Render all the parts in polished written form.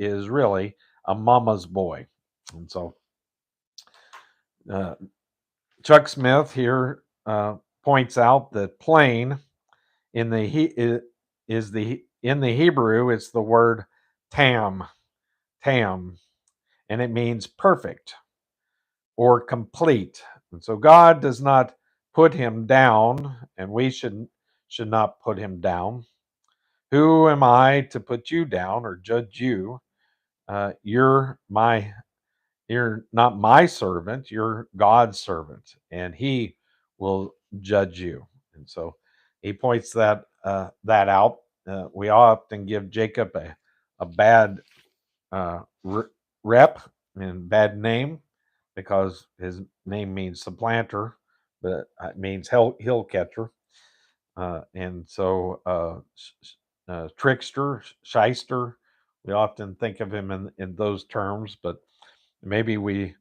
is really a mama's boy. And so uh, Chuck Smith here points out that plain in the is the in the Hebrew it's the word tam, tam, and it means perfect or complete. And so God does not put him down, and we should not put him down. Who am I to put you down or judge you? You're not my servant. You're God's servant, and He will judge you. And so he points that out. We often give Jacob a bad rep and bad name because his name means supplanter, but it means hill catcher. And so trickster, shyster, we often think of him in those terms, but maybe we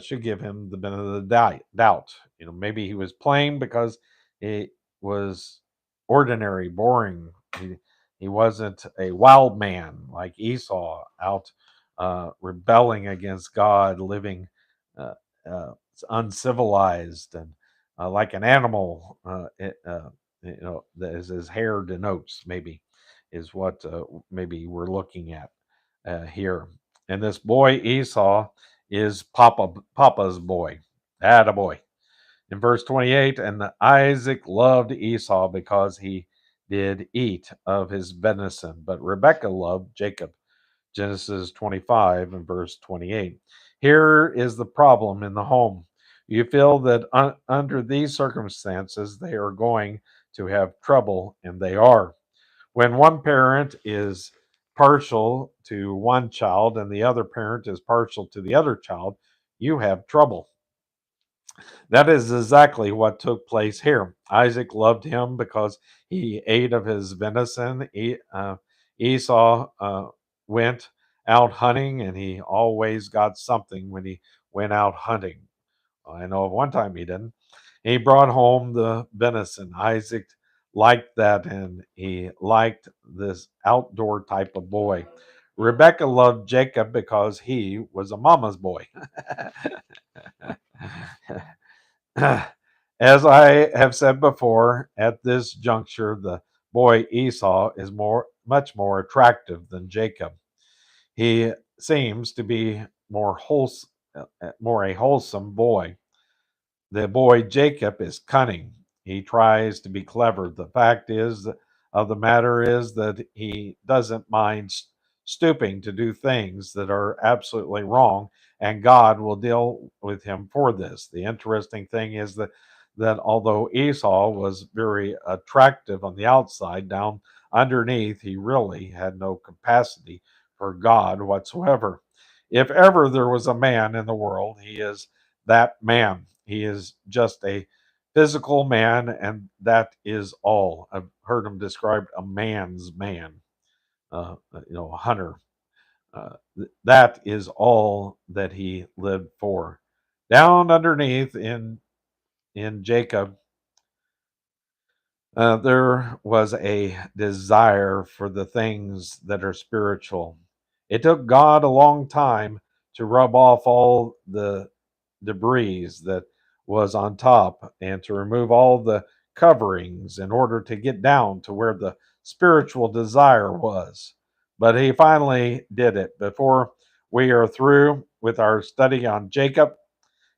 should give him the benefit of the doubt. Maybe he was plain because he was ordinary, boring. He wasn't a wild man like Esau out rebelling against God, living uh, uncivilized and like an animal. As his hair denotes, maybe is what maybe we're looking at here. And this boy Esau is Papa's boy, boy. In verse 28, and Isaac loved Esau because he did eat of his venison, but Rebekah loved Jacob. Genesis 25 and verse 28. Here is the problem in the home. You feel that under these circumstances, they are going to have trouble, and they are. When one parent is partial to one child and the other parent is partial to the other child, you have trouble. That is exactly what took place here. Isaac loved him because he ate of his venison. Esau went out hunting, and he always got something when he went out hunting. I know of one time he didn't. He brought home the venison. Isaac liked that, and he liked this outdoor type of boy. Rebecca loved Jacob because he was a mama's boy. As I have said before, at this juncture, the boy Esau is much more attractive than Jacob. He seems to be more a wholesome boy. The boy Jacob is cunning. He tries to be clever. The fact of the matter is that he doesn't mind stooping to do things that are absolutely wrong, and God will deal with him for this. The interesting thing is that although Esau was very attractive on the outside, down underneath he really had no capacity for God whatsoever. If ever there was a man in the world, he is that man. He is just a physical man, and that is all. I've heard him described a man's man, a hunter. That is all that he lived for. Down underneath in Jacob, there was a desire for the things that are spiritual. It took God a long time to rub off all the debris that was on top and to remove all the coverings in order to get down to where the spiritual desire was. But he finally did it. Before we are through with our study on Jacob,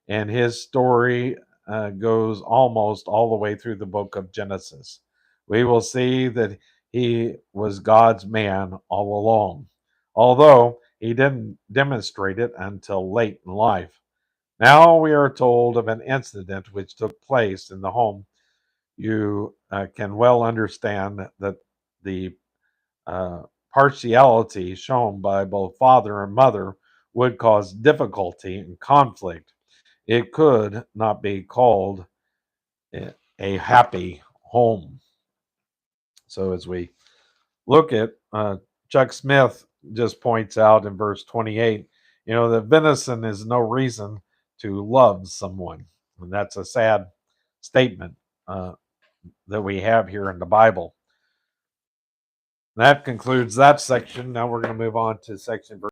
and his story goes almost all the way through the book of Genesis. We will see that he was God's man all along, although he didn't demonstrate it until late in life. Now we are told of an incident which took place in the home. You can well understand that the uh, partiality shown by both father and mother would cause difficulty and conflict. It could not be called a happy home. So, as we look at Chuck Smith, just points out in verse 28, that venison is no reason to love someone. And that's a sad statement that we have here in the Bible. That concludes that section. Now we're going to move on to section